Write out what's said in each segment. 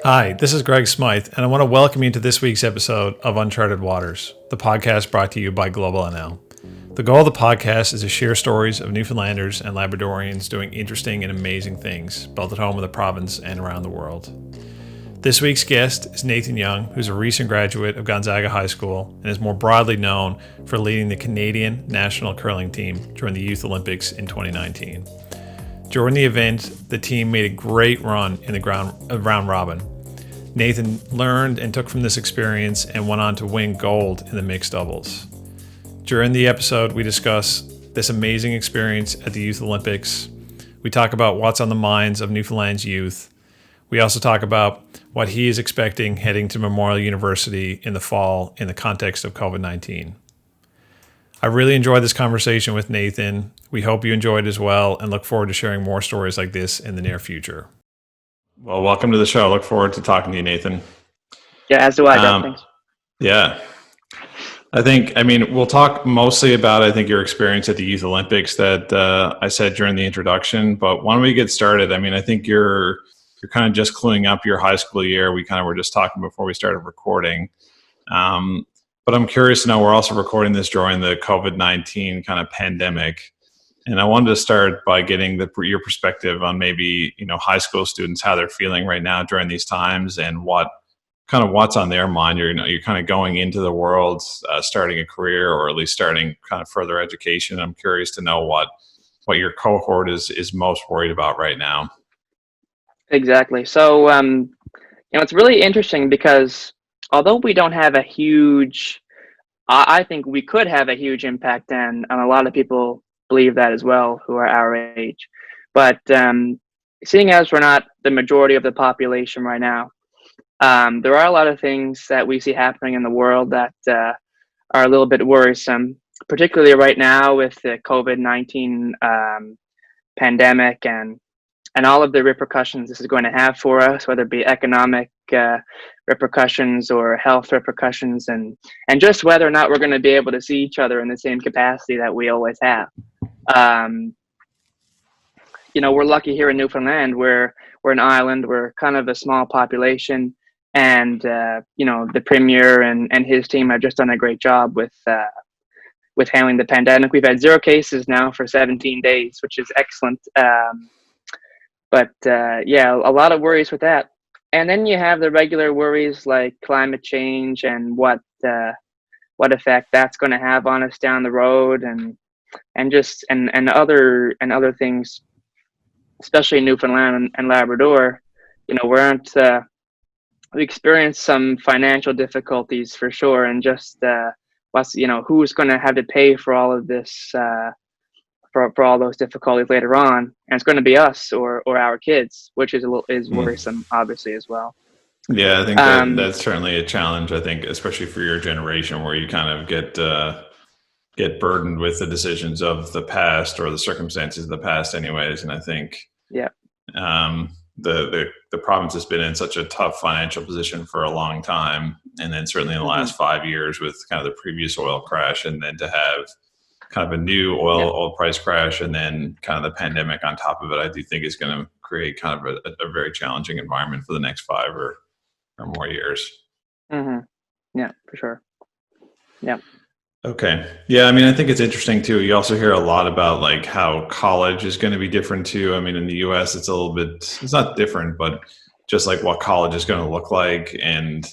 Hi, this is Greg Smythe, and I want to welcome you to this week's episode of Uncharted Waters, the podcast brought to you by Global NL. The goal of the podcast is to share stories of Newfoundlanders and Labradorians doing interesting and amazing things, both at home in the province and around the world. This week's guest is Nahtan Young, who's a recent graduate of Gonzaga High School and is more broadly known for leading the Canadian national curling team during the Youth Olympics in 2019. During the event, the team made a great run in the round robin. Nahtan learned and took from this experience and went on to win gold in the mixed doubles. During the episode, we discuss this amazing experience at the Youth Olympics. We talk about what's on the minds of Newfoundland's youth. We also talk about what he is expecting heading to Memorial University in the fall in the context of COVID-19. I really enjoyed this conversation with Nahtan. We hope you enjoyed as well and look forward to sharing more stories like this in the near future. Well, welcome to the show. Look forward to talking to you, Nahtan. Yeah, as do I, Doug. Thanks. Yeah. We'll talk mostly about, your experience at the Youth Olympics that I said during the introduction, but why don't we get started? I think you're kind of just cluing up your high school year. We kind of were just talking before we started recording. But I'm curious to know, we're also recording this during the COVID-19 kind of pandemic. And I wanted to start by getting your perspective on maybe, high school students, how they're feeling right now during these times and what's on their mind. You're kind of going into the world, starting a career or at least starting kind of further education. I'm curious to know what your cohort is most worried about right now. Exactly. So, it's really interesting because although we don't have a huge, I think we could have a huge impact, and a lot of people believe that as well who are our age. But seeing as we're not the majority of the population right now, there are a lot of things that we see happening in the world that are a little bit worrisome, particularly right now with the COVID-19 pandemic and all of the repercussions this is going to have for us, whether it be economic repercussions or health repercussions, and just whether or not we're going to be able to see each other in the same capacity that we always have. We're lucky here in Newfoundland. We're an island. We're kind of a small population, and the premier and his team have just done a great job with handling the pandemic. We've had 0 cases now for 17 days, which is excellent. But a lot of worries with that. And then you have the regular worries like climate change and what effect that's going to have on us down the road, and other things, especially in Newfoundland and Labrador. We experienced some financial difficulties for sure, and just who's going to have to pay for all of this. For all those difficulties later on, and it's going to be us or our kids, which is worrisome, obviously, as well. Yeah, I think that's certainly a challenge. I think, especially for your generation, where you kind of get burdened with the decisions of the past or the circumstances of the past, anyways. And I think, the province has been in such a tough financial position for a long time, and then certainly in the last 5 years with kind of the previous oil crash, and then to have kind of a new oil price crash, and then kind of the pandemic on top of it, I do think is going to create kind of a very challenging environment for the next 5 or more years. Mm-hmm. Yeah, for sure. Yeah. Okay. Yeah. I think it's interesting too. You also hear a lot about like how college is going to be different too. In the US, it's it's not different, but just like what college is going to look like, and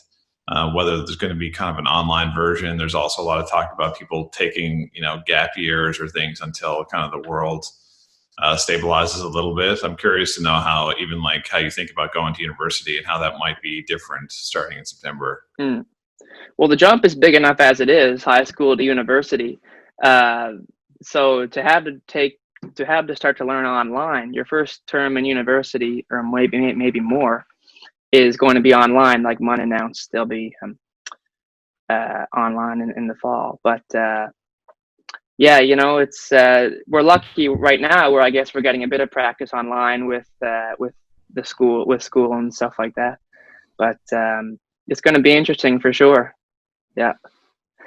whether there's going to be kind of an online version. There's also a lot of talk about people taking, gap years or things until kind of the world stabilizes a little bit. I'm curious to know how you think about going to university and how that might be different starting in September. Well, the jump is big enough as it is, high school to university. So to have to start to learn online, your first term in university, or maybe more, is going to be online. Like Munn announced, they'll be online in the fall. But it's we're lucky right now, where I guess we're getting a bit of practice online with school and stuff like that. But it's going to be interesting for sure. Yeah.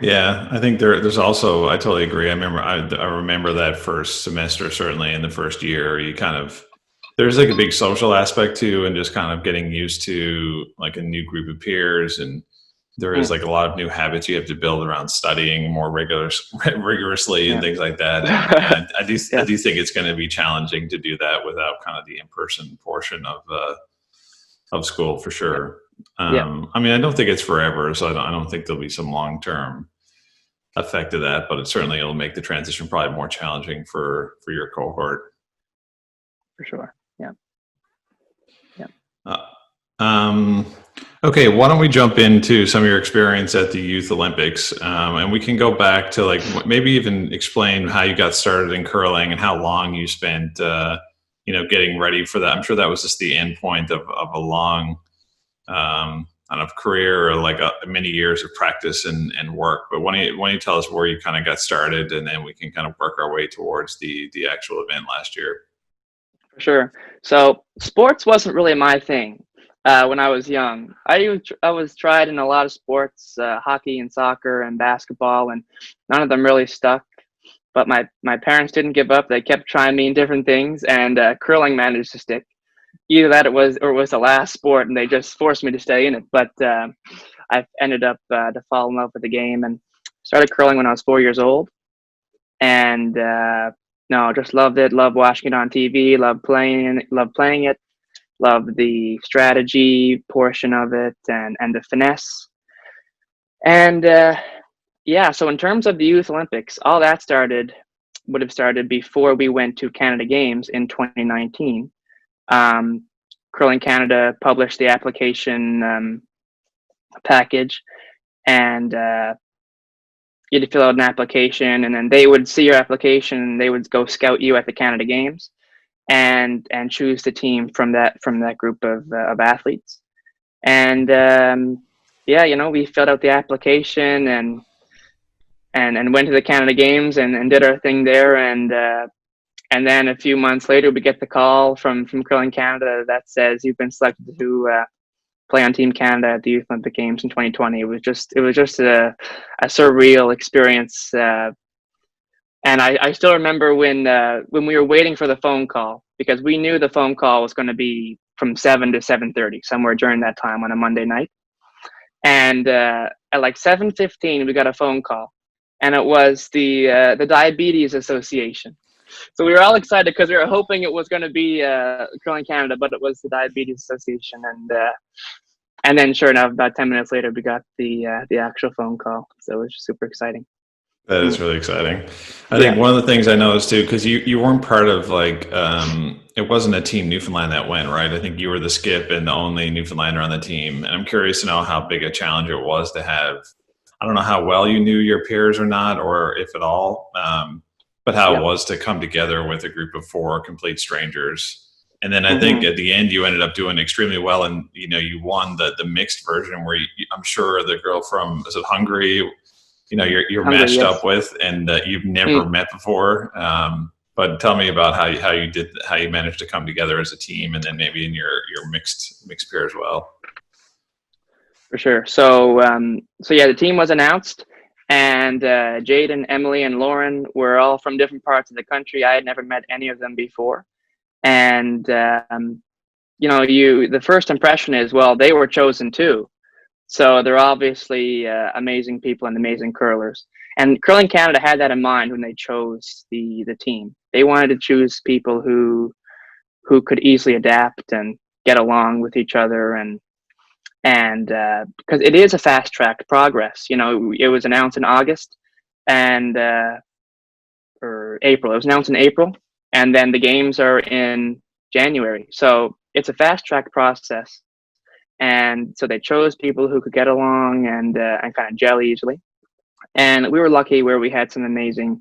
Yeah, I think there's also, I totally agree. I remember that first semester, certainly in the first year, you kind of There's like a big social aspect too, and just kind of getting used to like a new group of peers, and there is Mm, like a lot of new habits you have to build around studying more rigorously and yeah. things like that. And I Yeah, do think it's going to be challenging to do that without kind of the in-person portion of school for yeah, sure. yeah, I mean, I don't think it's forever, so I don't think there'll be some long-term effect of that, but it certainly will make the transition probably more challenging for your cohort. for sure. Yeah, yeah. Uh, um, okay, why don't we jump into some of your experience at the Youth Olympics, and we can go back to like maybe even explain how you got started in curling and how long you spent, getting ready for that. I'm sure that was just the end point of a long, kind of career or like many years of practice and work. But why don't you tell us where you kind of got started, and then we can kind of work our way towards the actual event last year. For sure. So sports wasn't really my thing when I was young. I was tried in a lot of sports, hockey and soccer and basketball, and none of them really stuck. But my parents didn't give up. They kept trying me in different things, and curling managed to stick. Either that or it was the last sport, and they just forced me to stay in it. But I ended up to fall in love with the game and started curling when I was 4 years old, and no, just loved it. Loved watching it on TV. Loved playing it. Loved the strategy portion of it and the finesse. And yeah, so in terms of the Youth Olympics, all that would have started before we went to Canada Games in 2019. Um, Curling Canada published the application package, and you had to fill out an application, and then they would see your application, and they would go scout you at the Canada Games, and choose the team from that group of athletes. And yeah, we filled out the application and went to the Canada Games and did our thing there, and then a few months later we get the call from Curling Canada that says you've been selected to play on Team Canada at the Youth Olympic Games in 2020. It was just a surreal experience. And I still remember when we were waiting for the phone call, because we knew the phone call was going to be from 7 to 7:30, somewhere during that time on a Monday night. And at like 7:15, we got a phone call, and it was the Diabetes Association. So we were all excited because we were hoping it was going to be Curling Canada, but it was the Diabetes Association. And then sure enough, about 10 minutes later, we got the actual phone call. So it was super exciting. That is Mm. really exciting. I think Yeah. one of the things I noticed too, because you weren't part of like, it wasn't a team Newfoundland that went, right? I think you were the skip and the only Newfoundlander on the team. And I'm curious to know how big a challenge it was to have, I don't know how well you knew your peers or not, or if at all, but how it Yep. was to come together with a group of four complete strangers. And then I think Mm-hmm. at the end you ended up doing extremely well, and you won the mixed version where I'm sure the girl from, is it Hungary, you're Hungry, matched yes. up with, and you've never Mm, met before. But tell me about how you managed to come together as a team, and then maybe in your mixed pair as well. for sure. So yeah, the team was announced, and Jaden, Emily, and Lauren were all from different parts of the country. I had never met any of them before, and the first impression is, well, they were chosen too. So they're obviously amazing people and amazing curlers. And Curling Canada had that in mind when they chose the team. They wanted to choose people who could easily adapt and get along with each other, and because it is a fast tracked progress. It was announced in August and or April. It was announced in April, and then the games are in January. So it's a fast track process, and so they chose people who could get along and kind of gel easily. And we were lucky where we had some amazing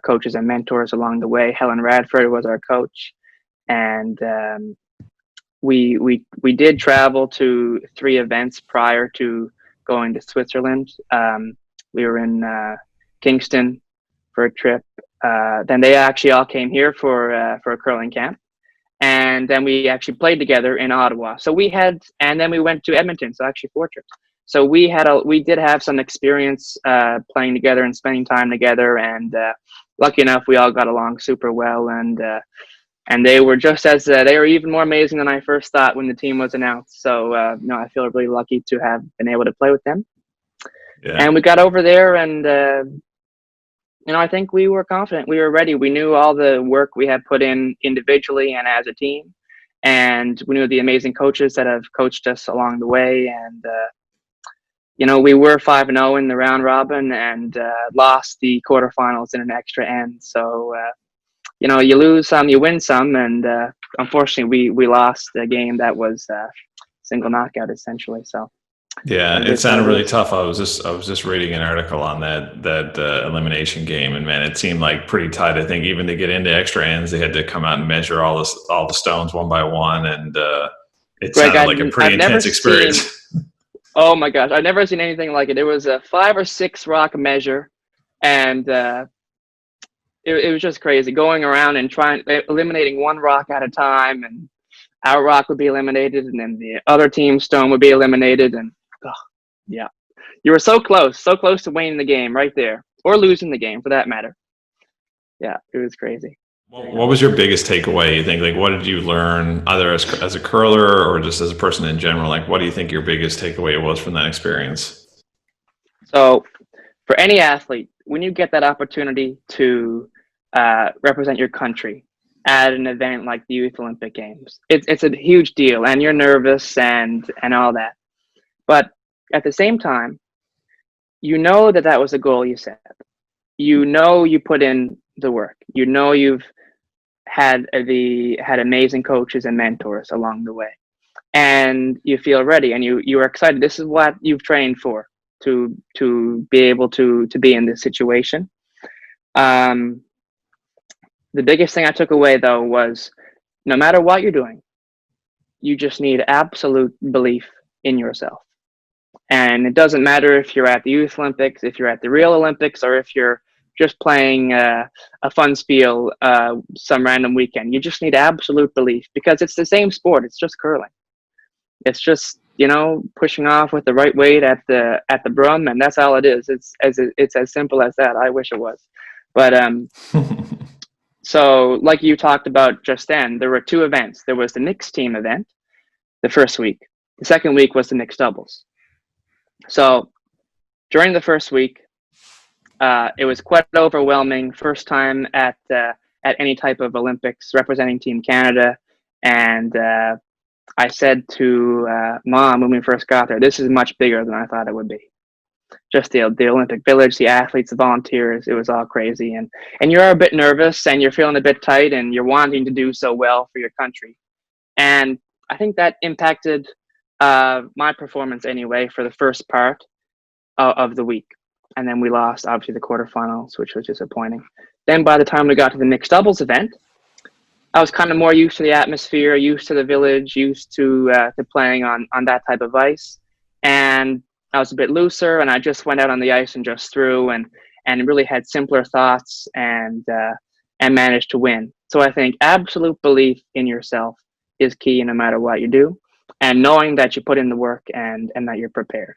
coaches and mentors along the way. Helen Radford was our coach, and we did travel to 3 events prior to going to Switzerland. We were in Kingston for a trip. Then they actually all came here for a curling camp, and then we actually played together in Ottawa. And then we went to Edmonton. So actually 4 trips. So we did have some experience playing together and spending time together, and lucky enough we all got along super well, and and they were just as they were even more amazing than I first thought when the team was announced. So no, I feel really lucky to have been able to play with them. Yeah. And we got over there, and I think we were confident. We were ready. We knew all the work we had put in individually and as a team, and we knew the amazing coaches that have coached us along the way. And we were 5-0 in the round robin, and lost the quarterfinals in an extra end. So you lose some, you win some, and unfortunately, we lost a game that was single knockout essentially. So. Yeah, it sounded really tough. I was just reading an article on that elimination game, and man, it seemed like pretty tight. I think even to get into extra ends, they had to come out and measure all the stones one by one, and it Greg, sounded like a pretty intense experience. Oh my gosh, I've never seen anything like it. It was a 5 or 6 rock measure, and it was just crazy going around and eliminating one rock at a time, and our rock would be eliminated, and then the other team's stone would be eliminated, and yeah, you were so close to winning the game right there, or losing the game for that matter. Yeah, it was crazy. What was your biggest takeaway, you think? Like, what did you learn either as a curler or just as a person in general? Like, what do you think your biggest takeaway was from that experience? So for any athlete, when you get that opportunity to represent your country at an event like the Youth Olympic Games, it's a huge deal, and you're nervous and all that. But at the same time, that was a goal you set. You put in the work. You've had amazing coaches and mentors along the way, and you feel ready, and you are excited. This is what you've trained for, to be able to be in this situation. The biggest thing I took away, though, was no matter what you're doing, you just need absolute belief in yourself. And it doesn't matter if you're at the Youth Olympics, if you're at the real Olympics, or if you're just playing a fun spiel some random weekend. You just need absolute belief, because it's the same sport. It's just curling. It's just pushing off with the right weight at the broom, and that's all it is. It's as simple as that. I wish it was, but so like you talked about just then, there were 2 events. There was the mixed team event the first week. The second week was the mixed doubles. So during the first week, it was quite overwhelming. First time at any type of Olympics representing Team Canada. And I said to Mom when we first got there, this is much bigger than I thought it would be. Just the Olympic Village, the athletes, the volunteers, it was all crazy. And you're a bit nervous, and you're feeling a bit tight, and you're wanting to do so well for your country. And I think that impacted my performance anyway for the first part of the week. And then we lost, obviously, the quarterfinals, which was disappointing. Then by the time we got to the mixed doubles event, I was kind of more used to the atmosphere, used to the village, used to playing on that type of ice. And I was a bit looser, and I just went out on the ice and just threw and really had simpler thoughts and managed to win. So I think absolute belief in yourself is key no matter what you do, and knowing that you put in the work and that you're prepared.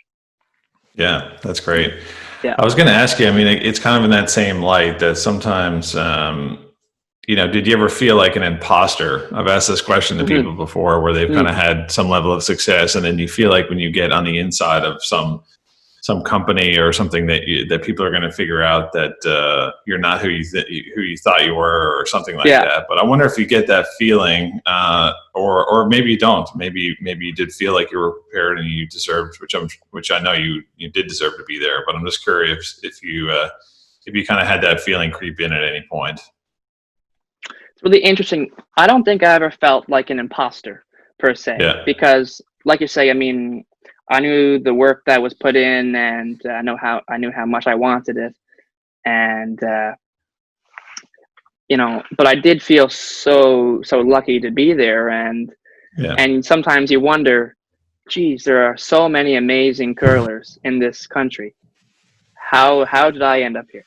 Yeah, that's great. Yeah. I was going to ask you, I mean, it's kind of in that same light that sometimes, did you ever feel like an imposter? I've asked this question to people before, where they've kind of had some level of success, and then you feel like when you get on the inside of some company or something that people are going to figure out that you're not who you thought you were, or something like that. But I wonder if you get that feeling, or maybe you don't. Maybe you did feel like you were prepared and you deserved, which I know you did deserve to be there. But I'm just curious if you kind of had that feeling creep in at any point. It's really interesting. I don't think I ever felt like an imposter per se, because, like you say, I mean, I knew the work that was put in, and I knew how much I wanted it, and but I did feel so lucky to be there, and sometimes you wonder, geez, there are so many amazing curlers in this country. How did I end up here?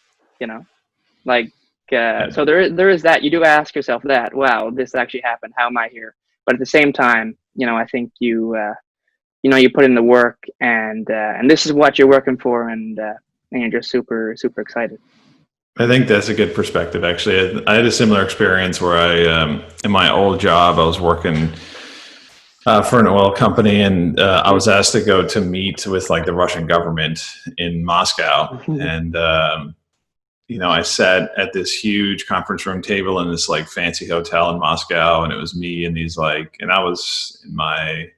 So there is that. You do ask yourself that, wow, this actually happened. How am I here? But at the same time, I think you put in the work, and this is what you're working for, and you're just super, super excited. I think that's a good perspective. Actually, I had a similar experience where in my old job, I was working for an oil company, and I was asked to go to meet with like the Russian government in Moscow, and I sat at this huge conference room table in this like fancy hotel in Moscow, and it was me and these like, and I was in my,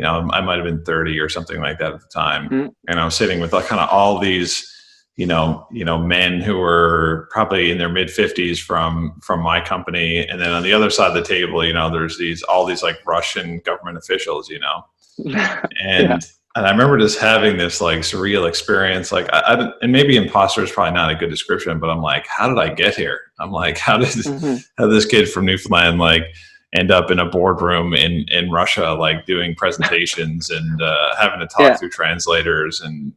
I might have been 30 or something like that at the time, and I was sitting with like kind of all these, men who were probably in their mid 50s from my company, and then on the other side of the table, there's all these like Russian government officials, Yeah. and I remember just having this like surreal experience. Like, and maybe imposter is probably not a good description, but I'm like, how did I get here? I'm like, how did this kid from Newfoundland like end up in a boardroom in Russia, like doing presentations and having to talk through translators, and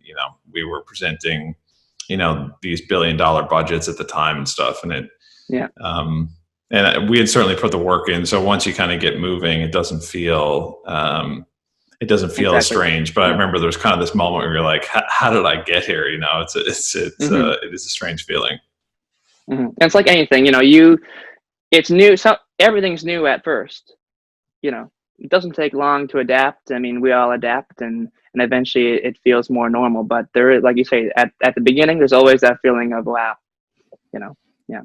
we were presenting, these $1 billion budgets at the time and stuff, and and we had certainly put the work in. So once you kind of get moving, it doesn't feel as strange. But I remember there was kind of this moment where you're like, how did I get here? It is a strange feeling. And it's like anything, it's new. So everything's new at first, it doesn't take long to adapt. I mean, we all adapt, and eventually it feels more normal. But there is, like you say, at the beginning, there's always that feeling of, wow, yeah.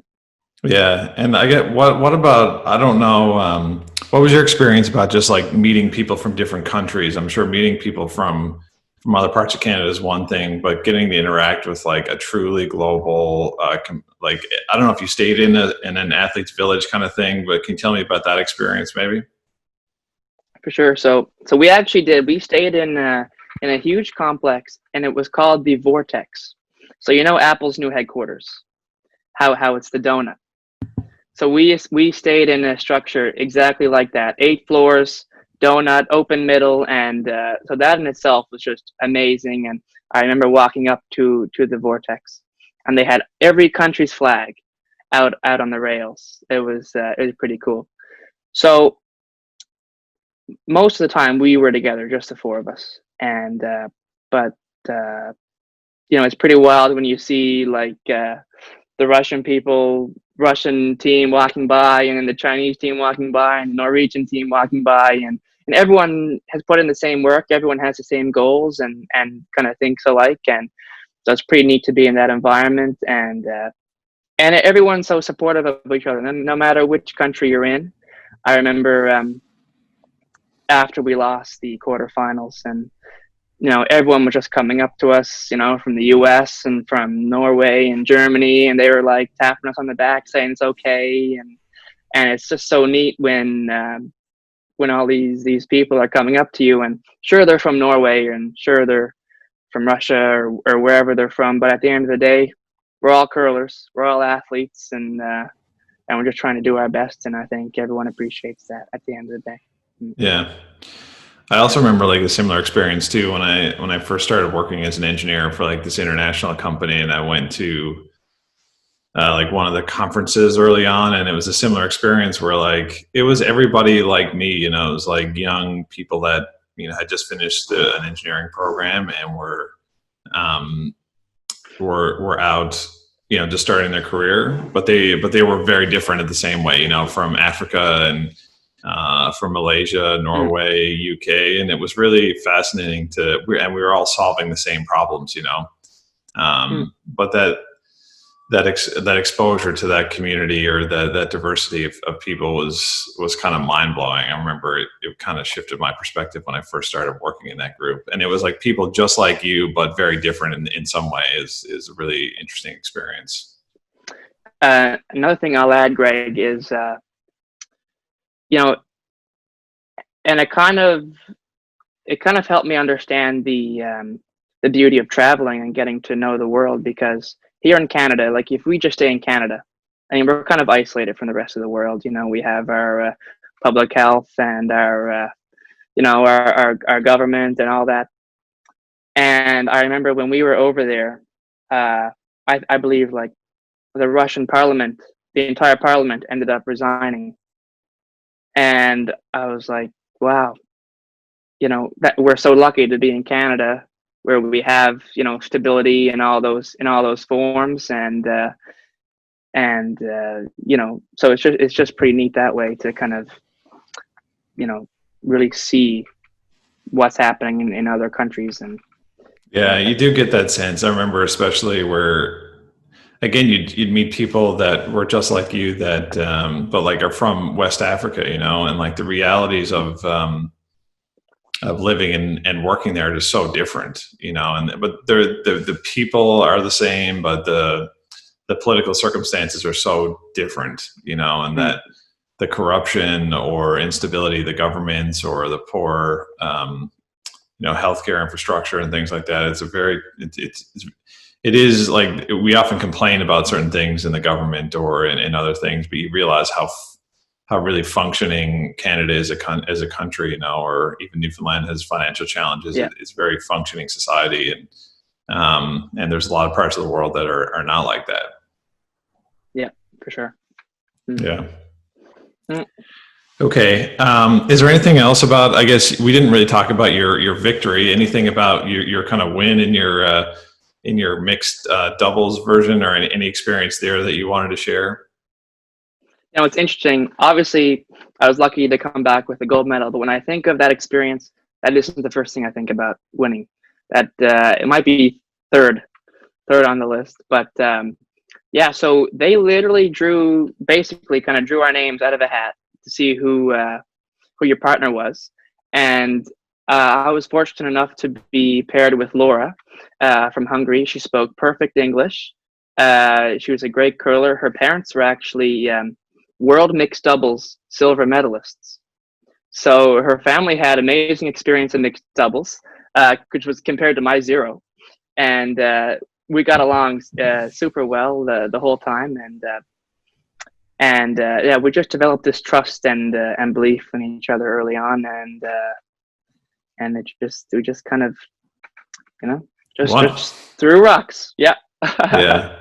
Yeah. And I get, what about, I don't know, what was your experience about just like meeting people from different countries? I'm sure meeting people from other parts of Canada is one thing, but getting to interact with like a truly global, like, I don't know if you stayed in an athlete's village kind of thing, but can you tell me about that experience maybe? For sure. So we actually did. We stayed in a huge complex, and it was called the Vortex. So Apple's new headquarters, how it's the donut. So we stayed in a structure exactly like that, 8 floors, donut, open middle, and so that in itself was just amazing. And I remember walking up to the Vortex, and they had every country's flag out on the rails. It was pretty cool. So most of the time we were together, just the 4 of us, and but it's pretty wild when you see like the Russian team walking by, and then the Chinese team walking by, and the Norwegian team walking by, and everyone has put in the same work. Everyone has the same goals and kind of thinks alike, and so it's pretty neat to be in that environment. And everyone's so supportive of each other, no matter which country you're in. I remember after we lost the quarterfinals, and everyone was just coming up to us, from the US and from Norway and Germany, and they were like tapping us on the back saying it's okay. And it's just so neat when all these people are coming up to you, and sure, they're from Norway, and sure, they're from Russia or wherever they're from, but at the end of the day, we're all curlers, we're all athletes, and we're just trying to do our best, and I think everyone appreciates that at the end of the day. Yeah. I also remember like a similar experience too when I first started working as an engineer for like this international company, and I went to like one of the conferences early on, and it was a similar experience where like it was everybody like me, it was like young people that had just finished an engineering program and were out just starting their career, but they were very different in the same way, from Africa and from Malaysia, Norway, UK, and it was really fascinating and we were all solving the same problems, but that exposure to that community or that diversity of people was kind of mind blowing. I remember it kind of shifted my perspective when I first started working in that group, and it was like people just like you, but very different in some way. Is a really interesting experience. Another thing I'll add, Greg, is and it kind of helped me understand the beauty of traveling and getting to know the world, because here in Canada, like if we just stay in Canada, I mean, we're kind of isolated from the rest of the world. We have our public health and our our government and all that. And I remember when we were over there, I believe like the Russian parliament, the entire parliament ended up resigning. And I was like, wow, that we're so lucky to be in Canada, where we have, stability in all those forms, and so it's just pretty neat that way to kind of, really see what's happening in other countries. And Yeah, you do get that sense. I remember especially where, again, you'd meet people that were just like you that, but like are from West Africa, and like the realities of living and working there are just so different, but the people are the same, but the political circumstances are so different, and that the corruption or instability of the governments or the poor, healthcare infrastructure and things like that. It is like, we often complain about certain things in the government or in other things, but you realize how really functioning Canada is as a country, or even Newfoundland has financial challenges. Yeah. It's a very functioning society, and there's a lot of parts of the world that are not like that. Yeah, for sure. Yeah. Okay. Is there anything else about, I guess we didn't really talk about your victory, anything about your kind of win in your mixed doubles version, or any experience there that you wanted to share? It's interesting. Obviously, I was lucky to come back with a gold medal, but when I think of that experience, that isn't the first thing I think about winning. That it might be third on the list, but yeah. So they literally drew our names out of a hat to see who your partner was, and I was fortunate enough to be paired with Laura from Hungary. She spoke perfect English. She was a great curler. Her parents were actually world mixed doubles silver medalists. So her family had amazing experience in mixed doubles, which was compared to my zero. And we got along super well the whole time. And yeah, we just developed this trust and belief in each other early on. And we just kind of, just threw rocks. Yeah. Yeah.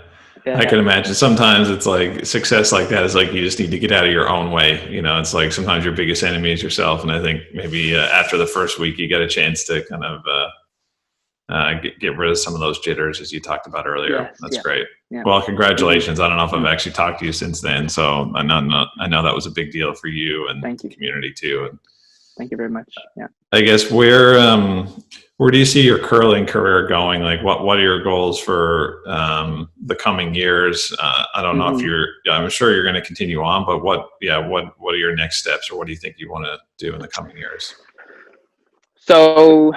Yeah. I can imagine sometimes it's like success like that is like, you just need to get out of your own way. It's like sometimes your biggest enemy is yourself. And I think maybe after the first week, you get a chance to kind of get rid of some of those jitters, as you talked about earlier. Yes, That's yeah. great. Yeah. Well, congratulations. I don't know if I've actually talked to you since then. So I know that was a big deal for you and the community too. And thank you very much. Yeah. I guess where do you see your curling career going? Like what are your goals for the coming years? I don't know if I'm sure you're going to continue on, but what are your next steps, or what do you think you want to do in the coming years? So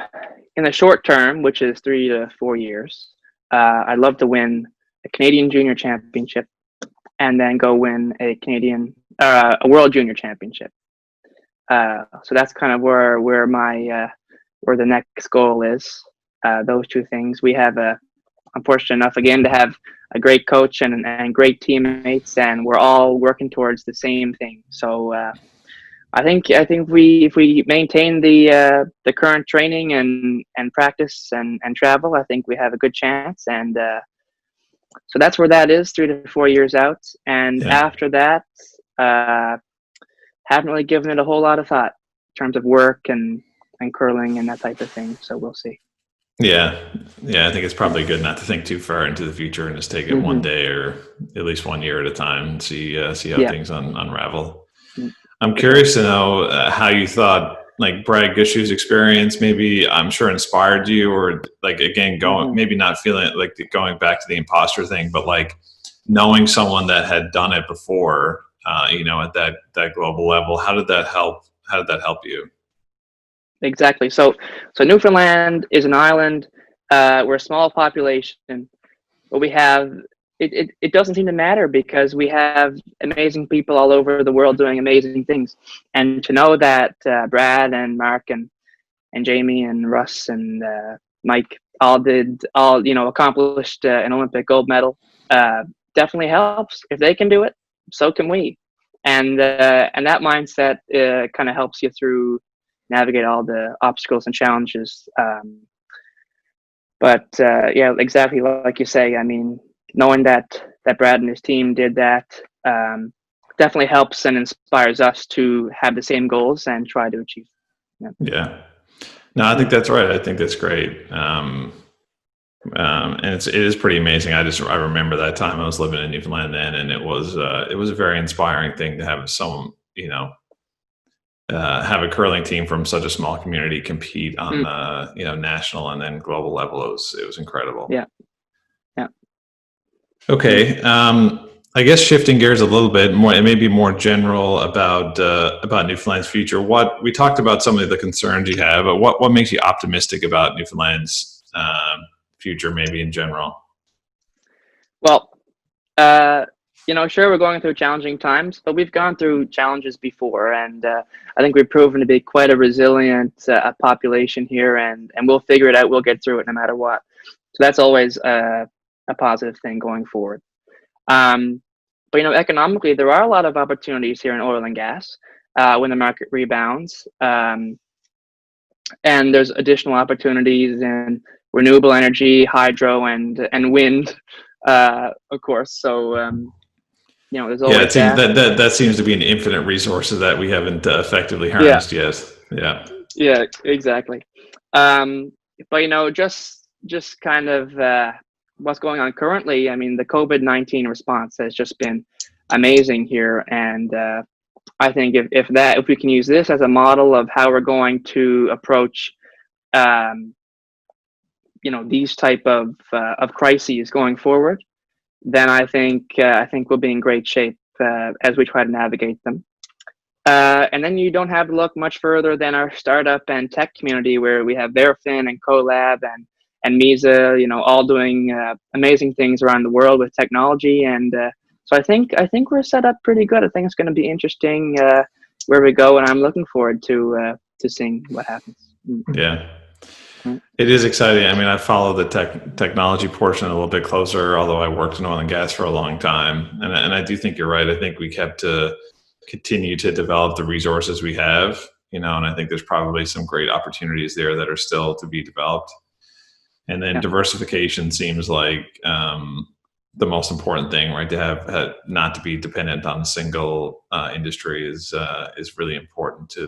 in the short term, which is 3 to 4 years, I'd love to win a Canadian Junior Championship and then go win a World Junior Championship. So that's kind of where my where the next goal is. Those two things. We have I'm fortunate enough again to have a great coach and great teammates, and we're all working towards the same thing. So I think if we maintain the current training and practice and travel, I think we have a good chance. And so that's where that is, 3 to 4 years out. And after that, haven't really given it a whole lot of thought in terms of work and curling and that type of thing. So we'll see. Yeah. I think it's probably good not to think too far into the future and just take it one day or at least 1 year at a time and see how things unravel. I'm curious to know how you thought like Brad Gushue's experience maybe, I'm sure, inspired you, or like, again, maybe not feeling like going back to the imposter thing, but like knowing someone that had done it before, at that global level. How did that help you? Exactly. So Newfoundland is an island. We're a small population, but we have it doesn't seem to matter because we have amazing people all over the world doing amazing things. And to know that Brad and Mark and Jamie and Russ and Mike all accomplished an Olympic gold medal definitely helps. If they can do it, so can we. And that mindset kind of helps you through navigate all the obstacles and challenges. But yeah, exactly like you say. I mean, knowing that Brad and his team did that definitely helps and inspires us to have the same goals and try to achieve. Yeah. No, I think that's right. I think that's great. And it is pretty amazing. I remember that time I was living in Newfoundland then, and it was a very inspiring thing to have have a curling team from such a small community compete on the national and then global level. It was incredible. Yeah. Yeah. Okay. I guess shifting gears a little bit more, it may be more general about Newfoundland's future. What we talked about some of the concerns you have, but what makes you optimistic about Newfoundland's future, maybe in general? Well, sure, we're going through challenging times, but we've gone through challenges before, and I think we've proven to be quite a resilient population here, and we'll figure it out. We'll get through it no matter what. So that's always a positive thing going forward. But economically, there are a lot of opportunities here in oil and gas when the market rebounds, and there's additional opportunities in renewable energy, hydro, and wind, of course. So there's always it seems that seems to be an infinite resources that we haven't effectively harnessed yet. Yeah, exactly. But just kind of what's going on currently. I mean, the COVID-19 response has just been amazing here, and I think if we can use this as a model of how we're going to approach these type of crises going forward, then I think we'll be in great shape as we try to navigate them. And then you don't have to look much further than our startup and tech community, where we have Verifin and Colab and Misa, all doing amazing things around the world with technology. And so I think we're set up pretty good. I think it's going to be interesting where we go, and I'm looking forward to seeing what happens. Yeah. It is exciting. I mean, I follow the technology portion a little bit closer, although I worked in oil and gas for a long time. And I do think you're right. I think we have to continue to develop the resources we have, and I think there's probably some great opportunities there that are still to be developed. And then diversification seems like the most important thing, right? To have not to be dependent on a single industry is really important to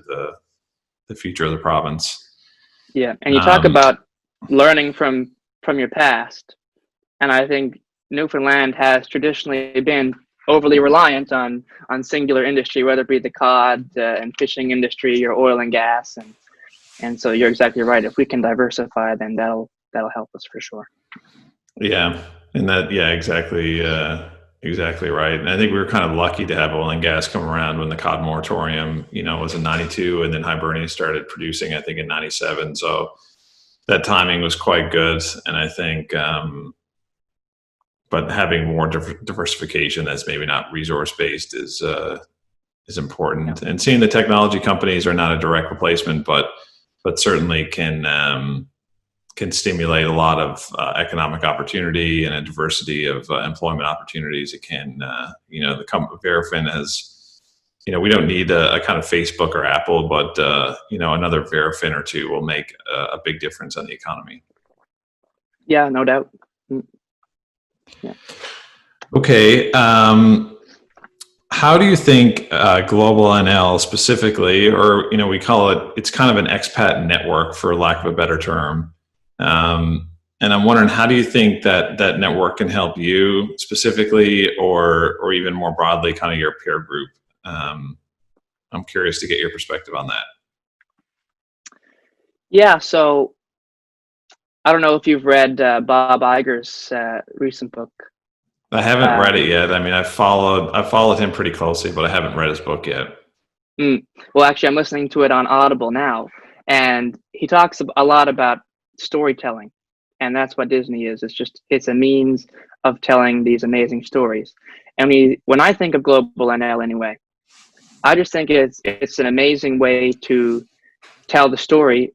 the future of the province. Yeah, and you talk about learning from your past, and I think Newfoundland has traditionally been overly reliant on singular industry, whether it be the cod and fishing industry or oil and gas, and so you're exactly right. If we can diversify, then that'll help us for sure. Yeah, and exactly right. And I think we were kind of lucky to have oil and gas come around when the cod moratorium, was in '92, and then Hibernia started producing, I think, in '97. So that timing was quite good, and I think. But having more diversification that's maybe not resource based is important. And seeing the technology companies are not a direct replacement, but certainly can stimulate a lot of economic opportunity and a diversity of employment opportunities. It can, the Verifin has, we don't need a kind of Facebook or Apple, but another Verifin or two will make a big difference on the economy. Yeah, no doubt. Yeah. Okay. How do you think Global NL specifically, or we call it's kind of an expat network for lack of a better term, and I'm wondering, how do you think that network can help you specifically, or even more broadly, kind of your peer group? I'm curious to get your perspective on that. Yeah. So I don't know if you've read Bob Iger's recent book. I haven't read it yet. I mean, I followed him pretty closely, but I haven't read his book yet. Well, actually, I'm listening to it on Audible now, and he talks a lot about storytelling, and that's what Disney is. It's a means of telling these amazing stories. And when I think of Global NL, anyway, I just think it's an amazing way to tell the story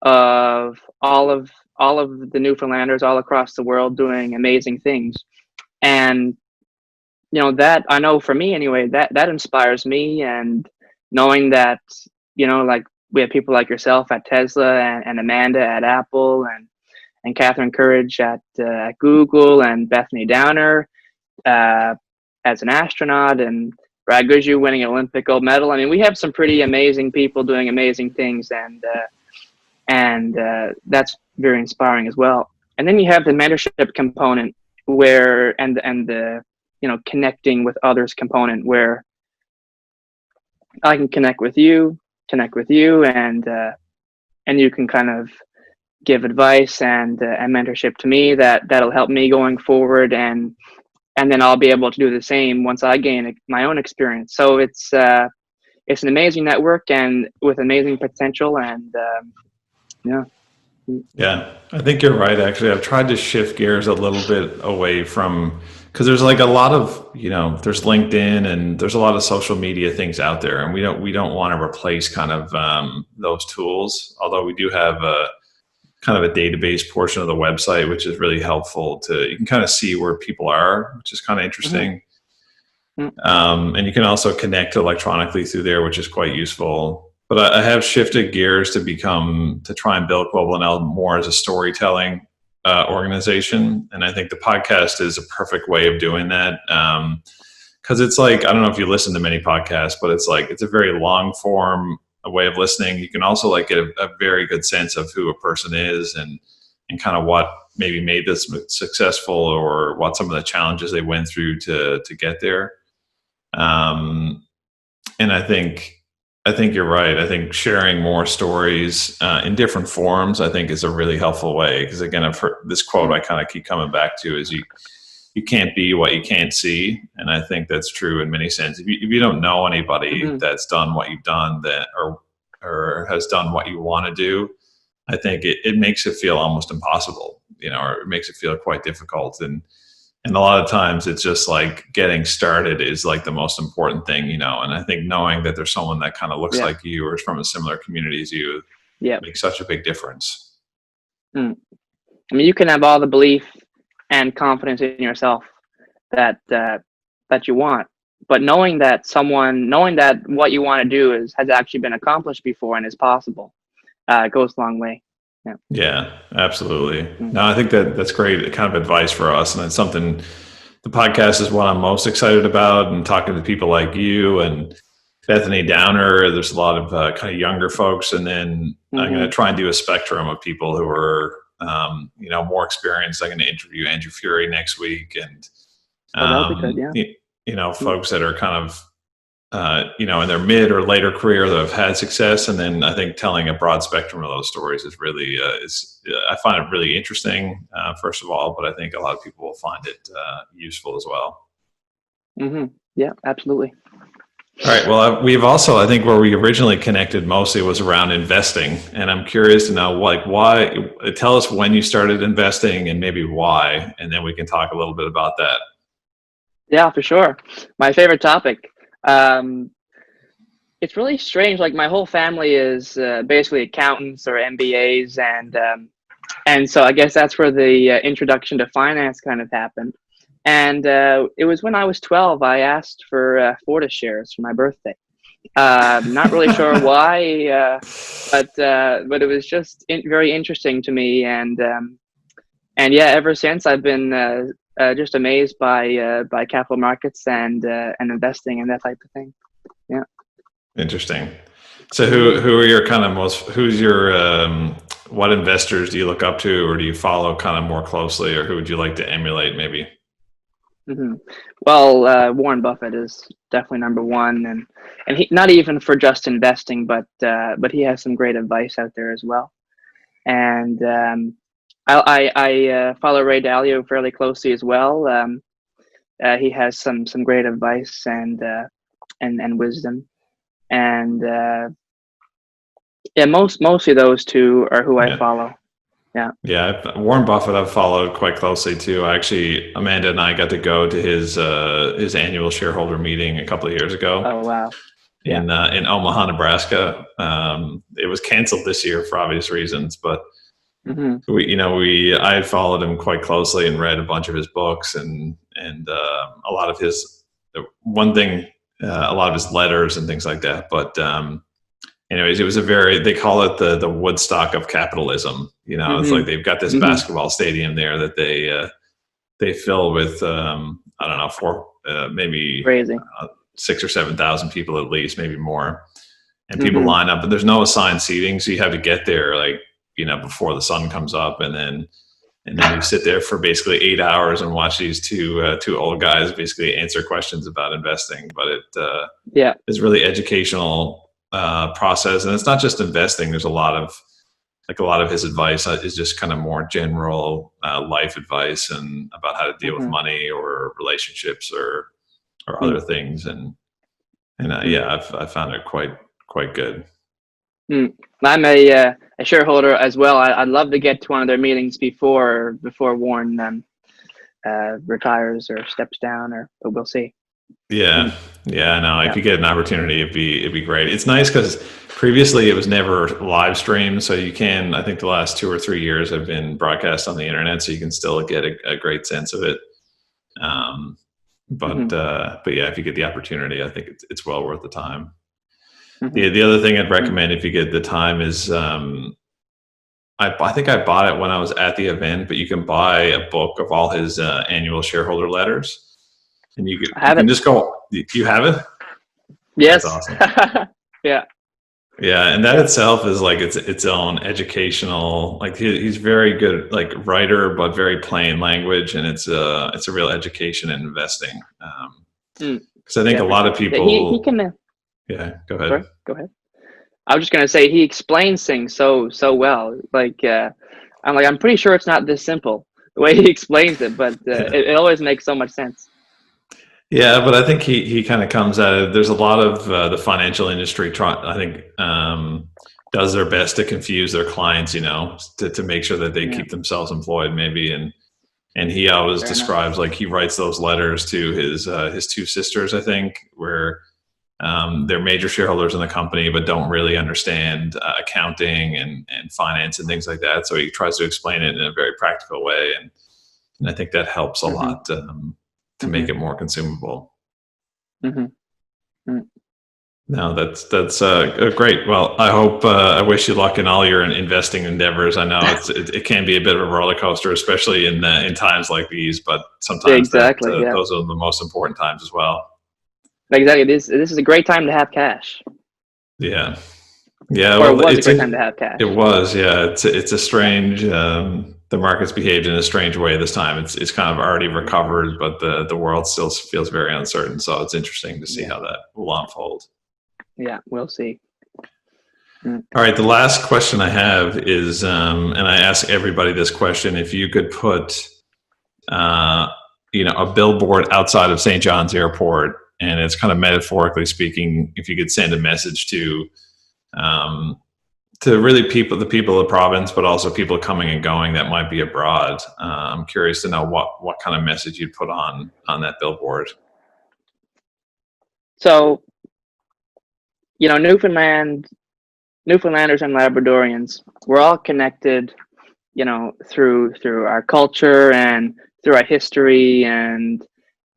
of all of the Newfoundlanders all across the world doing amazing things. And that, I know for me anyway, that inspires me, and knowing that like we have people like yourself at Tesla, and Amanda at Apple, and Catherine Courage at Google, and Bethany Downer as an astronaut, and Brad Gushue winning an Olympic gold medal. I mean, we have some pretty amazing people doing amazing things, and and that's very inspiring as well. And then you have the mentorship component where and the connecting with others component where I can connect with you, and you can kind of give advice and mentorship to me that'll help me going forward, and then I'll be able to do the same once I gain my own experience. So it's an amazing network and with amazing potential, and yeah. Yeah, I think you're right. Actually, I've tried to shift gears a little bit away from, because there's like a lot of, there's LinkedIn and there's a lot of social media things out there, and we don't want to replace kind of those tools. Although we do have a kind of a database portion of the website, which is really helpful you can kind of see where people are, which is kind of interesting. Mm-hmm. And you can also connect electronically through there, which is quite useful. But I have shifted gears to try and build Global NL more as a storytelling organization. And I think the podcast is a perfect way of doing that. Because it's like, I don't know if you listen to many podcasts, but it's a very long form way of listening. You can also get a very good sense of who a person is and kind of what maybe made this successful or what some of the challenges they went through to get there. And I think you're right. I think sharing more stories in different forms, I think, is a really helpful way. Because again, I've heard this quote I kind of keep coming back to is you can't be what you can't see. And I think that's true in many senses. If you don't know anybody mm-hmm. that's done what you've done or has done what you want to do, I think it makes it feel almost impossible, or it makes it feel quite difficult. And a lot of times it's just getting started is the most important thing, and I think knowing that there's someone that kind of looks like you or is from a similar community as you makes such a big difference. I mean, you can have all the belief and confidence in yourself that you want, but knowing that what you want to do has actually been accomplished before and is possible goes a long way. Yeah, absolutely. No, I think that's great kind of advice for us. And it's something, the podcast is what I'm most excited about, and talking to people like you and Bethany Downer. There's a lot of kind of younger folks. And then mm-hmm. I'm going to try and do a spectrum of people who are, more experienced. I'm going to interview Andrew Fury next week. And, that'll be good, yeah. Folks that are kind of, in their mid or later career that have had success. And then I think telling a broad spectrum of those stories is really, I find it really interesting, first of all, but I think a lot of people will find it useful as well. Mm-hmm. Yeah, absolutely. All right. Well, we've also, I think where we originally connected mostly was around investing. And I'm curious to know, why, tell us when you started investing and maybe why, and then we can talk a little bit about that. Yeah, for sure. My favorite topic. It's really strange. My whole family is basically accountants or MBAs, and so I guess that's where the introduction to finance kind of happened. And it was when I was 12, I asked for Fortis shares for my birthday. Not really sure why, but it was just very interesting to me, and yeah, ever since I've been just amazed by capital markets and investing and that type of thing. Yeah. Interesting. So who are your kind of who's your what investors do you look up to, or do you follow kind of more closely, or who would you like to emulate maybe? Mm-hmm. Well, Warren Buffett is definitely number one, and he, not even for just investing, but he has some great advice out there as well. And I follow Ray Dalio fairly closely as well. He has some great advice and wisdom, and yeah, mostly those two are who I follow. Yeah. Warren Buffett I've followed quite closely too. Actually, Amanda and I got to go to his annual shareholder meeting a couple of years ago. Oh wow! In Omaha, Nebraska. It was canceled this year for obvious reasons, but mm-hmm. I had followed him quite closely and read a bunch of his books and a lot of his a lot of his letters and things like that. But anyways, it was they call it the Woodstock of capitalism. Mm-hmm. It's like they've got this mm-hmm. basketball stadium there that they fill with I don't know, maybe crazy 6,000 or 7,000 people at least, maybe more. And people mm-hmm. line up, but there's no assigned seating, so you have to get there before the sun comes up, and then you sit there for basically 8 hours and watch these two old guys basically answer questions about investing. But it is really educational process, and it's not just investing. There's a lot of his advice is just kind of more general life advice and about how to deal with money or relationships or other things. And I found it quite good. I'm a shareholder as well. I'd love to get to one of their meetings before Warren retires or steps down, but we'll see. Yeah, no. If you get an opportunity, it'd be great. It's nice because previously it was never live streamed, so you can. I think the last 2 or 3 years have been broadcast on the internet, so you can still get a great sense of it. But yeah, if you get the opportunity, I think it's well worth the time. The other thing I'd recommend if you get the time is I think I bought it when I was at the event, but you can buy a book of all his annual shareholder letters. And you can just go. You have it? Yes. That's awesome. Yeah, and that itself is like its own educational. Like he's very good, like writer, but very plain language, and it's a real education in investing. Because I think a lot of people. He can. Yeah, go ahead. Sorry, go ahead. I was just gonna say he explains things so well. I'm pretty sure it's not this simple the way he explains it, but it always makes so much sense. Yeah, but I think he kind of comes at it. There's a lot of the financial industry, does their best to confuse their clients, to make sure that they keep themselves employed, maybe. And he always describes, like, he writes those letters to his two sisters, I think, where they're major shareholders in the company, but don't really understand accounting and finance and things like that. So he tries to explain it in a very practical way. And I think that helps a lot to make it more consumable. No, that's great. Well, I hope I wish you luck in all your investing endeavors. I know it can be a bit of a roller coaster, especially in times like these. But sometimes those are the most important times as well. Exactly. This is a great time to have cash. Yeah. Or it was a great time to have cash. It was. Yeah. It's a strange. The market's behaved in a strange way this time. It's kind of already recovered, but the world still feels very uncertain. So it's interesting to see how that will unfold. Yeah, we'll see. All right. The last question I have is, and I ask everybody this question: if you could put, a billboard outside of St. John's Airport, and it's kind of metaphorically speaking, if you could send a message to really the people of the province, but also people coming and going that might be abroad. I'm curious to know what kind of message you'd put on that billboard. So, Newfoundlanders and Labradorians, we're all connected, through our culture and through our history and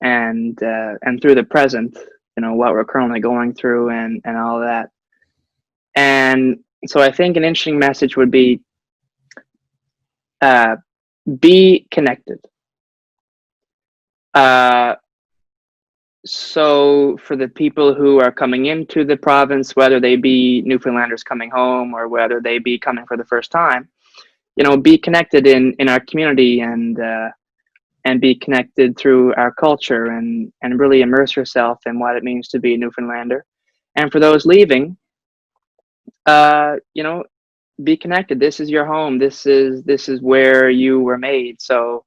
through the present, what we're currently going through and all that. And so I think an interesting message would be connected. So for the people who are coming into the province, whether they be Newfoundlanders coming home or whether they be coming for the first time, be connected in our community and be connected through our culture and really immerse yourself in what it means to be a Newfoundlander. And for those leaving, be connected. This is your home. This is where you were made. So,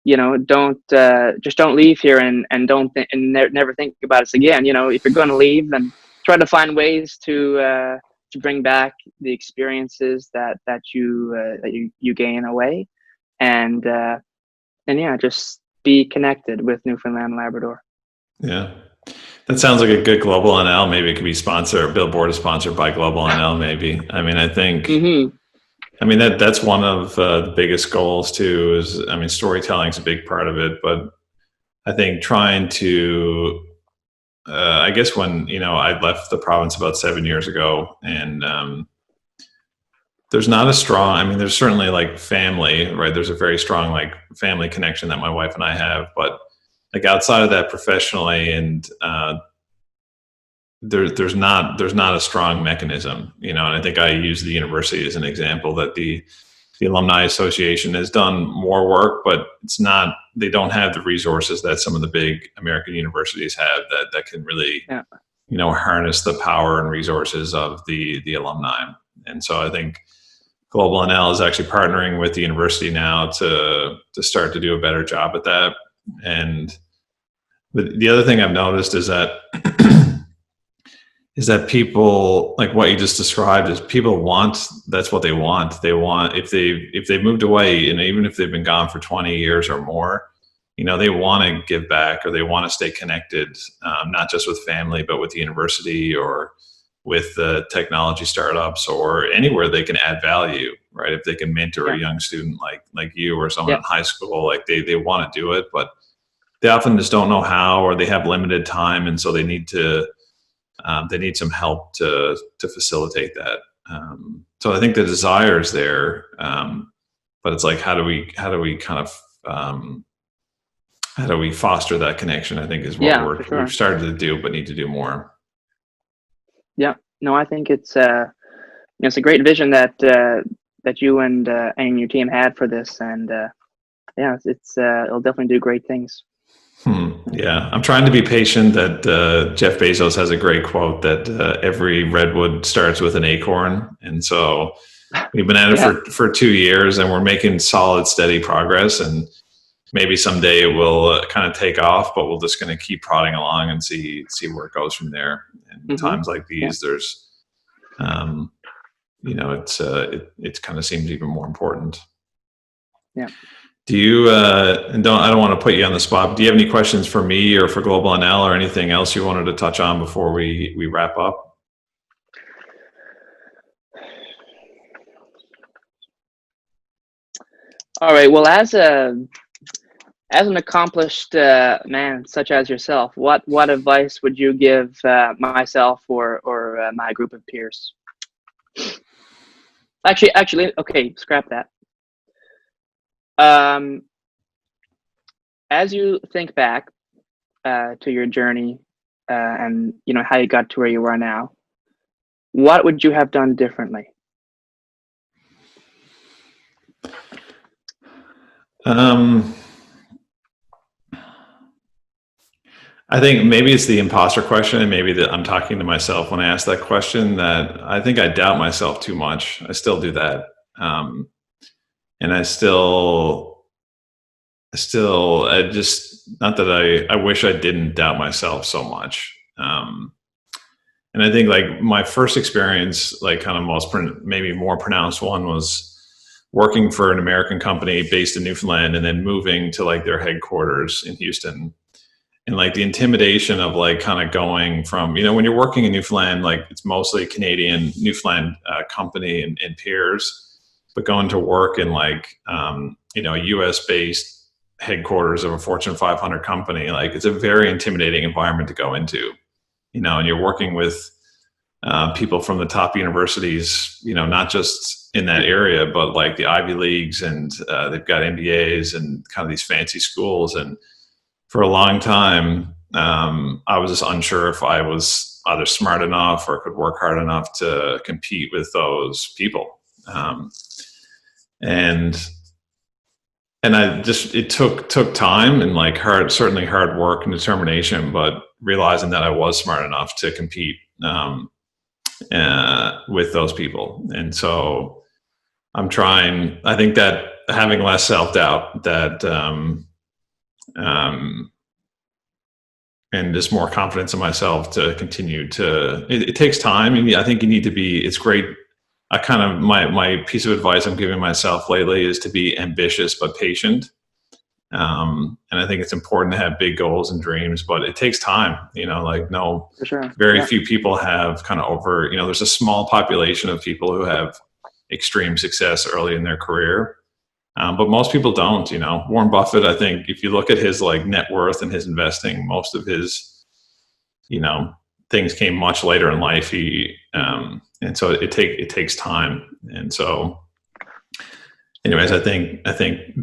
don't leave here and never think about us again. If you're going to leave, then try to find ways to bring back the experiences that you gain away, and just be connected with Newfoundland and Labrador. Yeah. That sounds like a good Global NL. Maybe it could be Billboard is sponsored by Global NL, maybe. I mean, I think, that's one of the biggest goals too is, storytelling is a big part of it, but I think trying to, I guess when, I left the province about 7 years ago, and there's not a strong, there's certainly like family, right? There's a very strong like family connection that my wife and I have, but like outside of that professionally and there's not a strong mechanism, and I think I use the university as an example, that the Alumni Association has done more work, but they don't have the resources that some of the big American universities have that can really, harness the power and resources of the alumni. And so I think Global NL is actually partnering with the university now to start to do a better job at that. And the other thing I've noticed is that people, like what you just described, is people that's what they want. They want, if they've moved away, and even if they've been gone for 20 years or more, they want to give back, or they want to stay connected, not just with family, but with the university or with the technology startups or anywhere they can add value, right? If they can mentor a young student like you or someone in high school, like they want to do it, but they often just don't know how, or they have limited time, and so they need some help to facilitate that. So I think the desire is there, but it's like, how do we foster that connection? I think is what we've started to do, but need to do more. Yeah, no, I think it's a great vision that you and your team had for this, and it'll definitely do great things. Yeah, I'm trying to be patient. That Jeff Bezos has a great quote that every redwood starts with an acorn, and so we've been at it for 2 years, and we're making solid, steady progress. And maybe someday it will kind of take off, but we're just going to keep prodding along and see where it goes from there. And times like these, there's, it kind of seems even more important. Yeah. Do you, I don't want to put you on the spot, but do you have any questions for me or for Global NL, or anything else you wanted to touch on before we wrap up? All right. Well, as an accomplished man such as yourself, what advice would you give myself or my group of peers? Actually, okay, scrap that. As you think back to your journey and how you got to where you are now, what would you have done differently? I think maybe it's the imposter question, and maybe that I'm talking to myself when I ask that question, that I think I doubt myself too much. I still do that. And I just, not that I wish I didn't doubt myself so much. And I think like my first experience, like kind of maybe more pronounced one, was working for an American company based in Newfoundland, and then moving to like their headquarters in Houston. And like the intimidation of like kind of going from, when you're working in Newfoundland, like it's mostly a Canadian Newfoundland company and peers, but going to work in like, a US based headquarters of a Fortune 500 company, like it's a very intimidating environment to go into, and you're working with people from the top universities, not just in that area, but like the Ivy Leagues, and they've got MBAs and kind of these fancy schools. And for a long time, I was just unsure if I was either smart enough or could work hard enough to compete with those people. And it took time and like certainly hard work and determination, but realizing that I was smart enough to compete with those people. And so I'm trying, I think that having less self-doubt, that and just more confidence in myself to continue to, it takes time. And I think you need to be, it's great. I kind of, my piece of advice I'm giving myself lately is to be ambitious, but patient. And I think it's important to have big goals and dreams, but it takes time, For sure. Very few people have kind of there's a small population of people who have extreme success early in their career. But most people don't, Warren Buffett, I think if you look at his like net worth and his investing, most of his, things came much later in life. And so it takes time. And so anyways, I think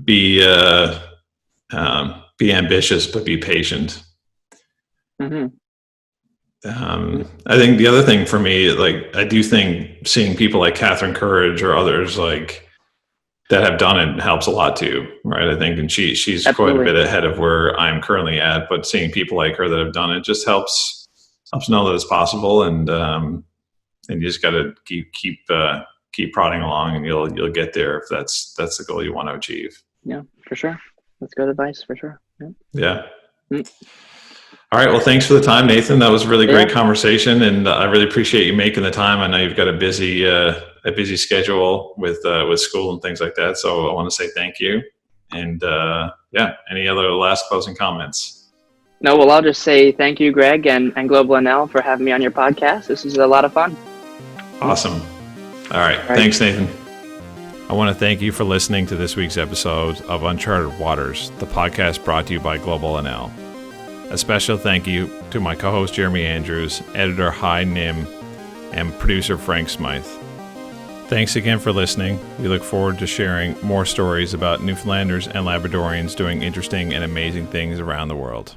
be ambitious, but be patient. Mm-hmm. I think the other thing for me, like, I do think seeing people like Catherine Courage or others like that have done it helps a lot too, right? I think, and she's quite a Absolutely. bit ahead of where I'm currently at, but seeing people like her that have done it just helps know that it's possible, and you just got to keep prodding along, and you'll get there if that's the goal you want to achieve. Yeah, for sure. That's good advice for sure. Yeah. All right. Well, thanks for the time, Nathan. That was a really great conversation, and I really appreciate you making the time. I know you've got a busy schedule with school and things like that. So I want to say thank you. And any other last closing comments? No, well, I'll just say thank you, Greg and Global NL, for having me on your podcast. This is a lot of fun. Awesome. All right. Thanks, Nathan. I want to thank you for listening to this week's episode of Uncharted Waters, the podcast brought to you by Global NL. A special thank you to my co-host Jeremy Andrews, editor Hi Nim, and producer Frank Smythe. Thanks again for listening. We look forward to sharing more stories about Newfoundlanders and Labradorians doing interesting and amazing things around the world.